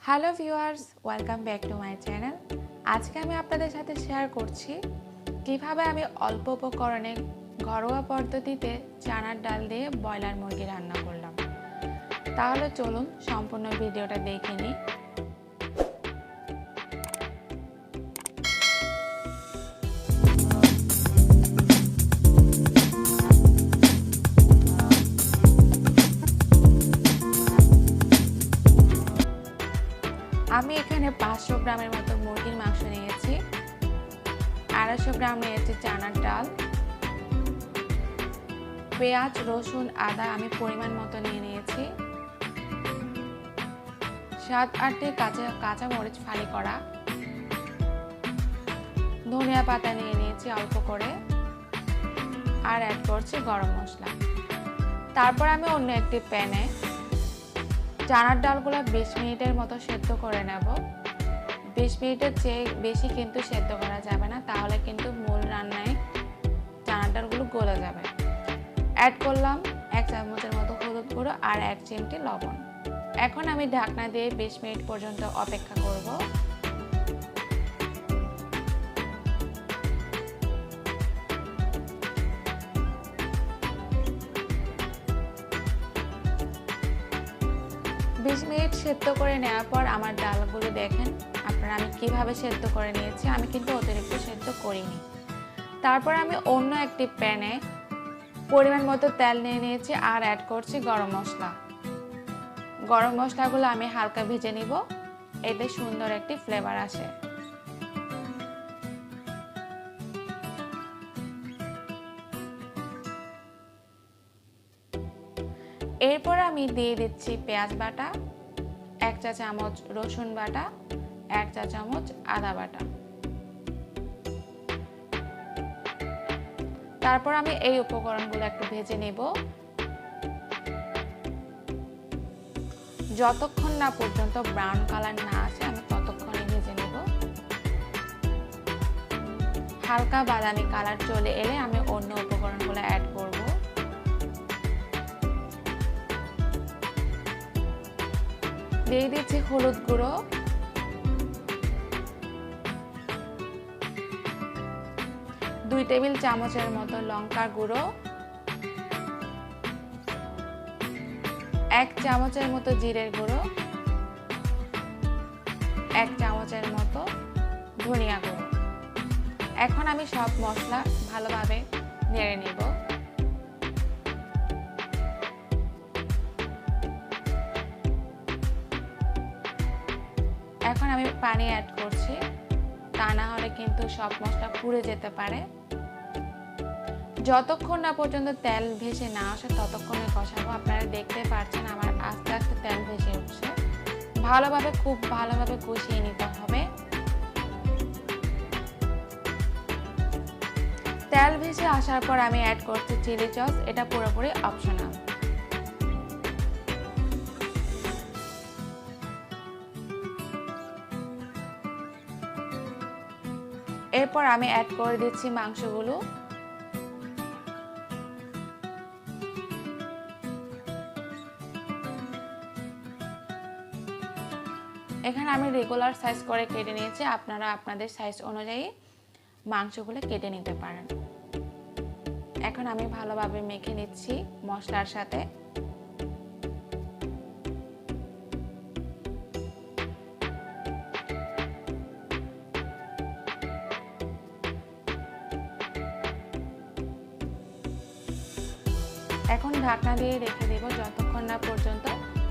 Hello viewers, welcome back to my channel. আজকে আমি আপনাদের সাথে শেয়ার করছি কিভাবে আমি অল্প উপকরণে ঘরোয়া পদ্ধতিতে চানার ডাল দিয়ে ব্রয়লার মুরগি রান্না করলাম। তাহলে চলুন সম্পূর্ণ ভিডিওটা দেখে নিই। আমি এখানে 500 গ্রামের মতো মুরগির মাংস নিয়েছি, 250 গ্রাম নিয়েছি চানার ডাল, পেঁয়াজ, রসুন, আদা আমি পরিমাণ মতো নিয়েছি, 7-8টি কাঁচা মরিচ ফালি করা, ধনিয়া পাতা নিয়েছি অল্প করে, আর অ্যাড করছি গরম মশলা। তারপর আমি অন্য একটি প্যানে চানার ডালগুলো 20 মিনিটের মতো সেদ্ধ করে নেব। 20 মিনিটের চেয়ে বেশি কিন্তু সেদ্ধ করা যাবে না, তাহলে কিন্তু মূল রান্নায় চানার ডালগুলো গলে যাবে। অ্যাড করলাম 1 চামচের মতো হলুদ গুঁড়ো আর 1 চিমটি লবণ। এখন আমি ঢাকনা দিয়ে 20 মিনিট পর্যন্ত অপেক্ষা করব। বিশ মিনিট সেদ্ধ করে নেওয়ার পর আমার ডালগুলো দেখেন আপনারা আমি কিভাবে সেদ্ধ করে নিয়েছি। আমি কিন্তু অতিরিক্ত সেদ্ধ করিনি। তারপর আমি অন্য একটি প্যানে পরিমাণ মতো তেল নিয়েছি আর অ্যাড করছি গরম মশলা। গরম মশলাগুলো আমি হালকা ভেজে নিব, এতে সুন্দর একটি ফ্লেভার আসে। এরপর আমি দিয়ে দিচ্ছি পেঁয়াজ বাটা, 1 চা চামচ রসুন বাটা, 1 চা চামচ আদা বাটা। তারপর আমি এই উপকরণগুলো একটু ভেজে নেব, যতক্ষণ না পর্যন্ত ব্রাউন কালার না আসে আমি ততক্ষণই ভেজে নেব। হালকা বাদামি কালার চলে এলে আমি অন্য উপকরণগুলো অ্যাড করব। দিয়ে দিচ্ছি হলুদ গুঁড়ো, 2 টেবিল চামচের মতো লঙ্কার গুঁড়ো, 1 চামচের মতো জিরের গুঁড়ো, 1 চামচের মতো ধনিয়া গুঁড়ো। এখন আমি সব মশলা ভালোভাবে নেড়ে নিব। এখন আমি পানি অ্যাড করছি, তা না হলে কিন্তু সব মশলা পুড়ে যেতে পারে। যতক্ষণ না পর্যন্ত তেল ভেসে না আসে ততক্ষণে কষাবো। আপনারা দেখতে পাচ্ছেন আমার আস্তে আস্তে তেল ভেসে উঠছে। খুব ভালোভাবে কষিয়ে নিতে হবে। তেল ভেসে আসার পর আমি অ্যাড করছি চিলি সস, এটা পুরোপুরি অপশনাল। এরপর আমি অ্যাড করে দিচ্ছি মাংসগুলো। এখানে আমি রেগুলার সাইজ করে কেটে নিয়েছি, আপনারা আপনাদের সাইজ অনুযায়ী মাংসগুলো কেটে নিতে পারেন। এখন আমি ভালোভাবে মেখে নিচ্ছি মশলার সাথে। এখন ঢাকনা দিয়ে রেখে দেব যতক্ষণ না পর্যন্ত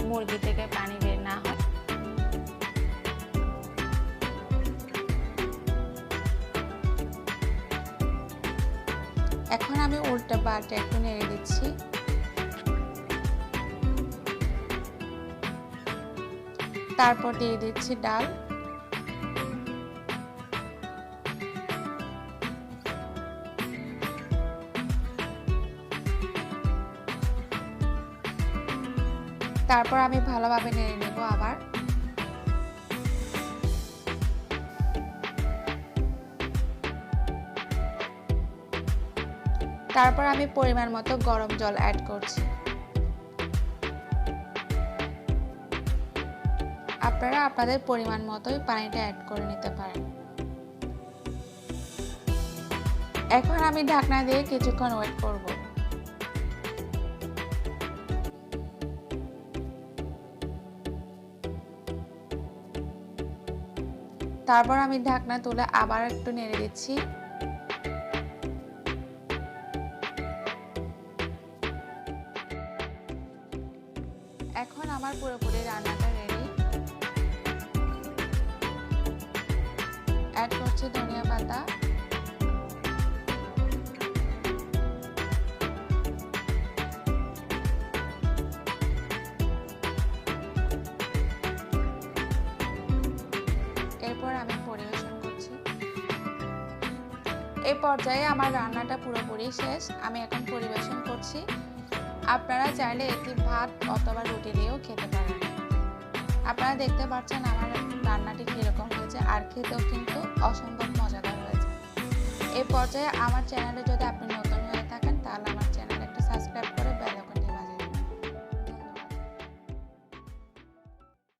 মুরগি থেকে পানি বের না হয়। এখন আমি উল্টে পাল্টে একটু নেড়ে দিচ্ছি। তারপর দিয়ে দিচ্ছি ডাল। তারপর আমি ভালোভাবে নেড়ে নেব আবার। তারপর আমি পরিমাণ মতো গরম জল অ্যাড করছি। আপনারা আপনাদের পরিমাণ মতোই পানিটা অ্যাড করে নিতে পারেন। এখন আমি ঢাকনা দিয়ে কিছুক্ষণ ওয়েট করব। তারপর আমি ঢাকনা তুলে আবার একটু নেড়ে দিচ্ছি। এখন আমার পুরোপুরি রান্নাটা রেডি। অ্যাড করছি ধনিয়া পাতা, এরপর আমি পরিবেশন করছি। এই পর্যায়ে আমার রান্নাটা পুরোপুরি শেষ, আমি এখন পরিবেশন করছি। আপনারা চাইলে এটি ভাত অথবা রুটি দিয়েও খেতে পারেন। আপনারা দেখতে পাচ্ছেন আমার রান্নাটি কীরকম হয়েছে, আর খেতেও কিন্তু অসম্ভব মজাদার হয়েছে। এই পর্যায়ে আমার চ্যানেলে যদি আপনি নতুন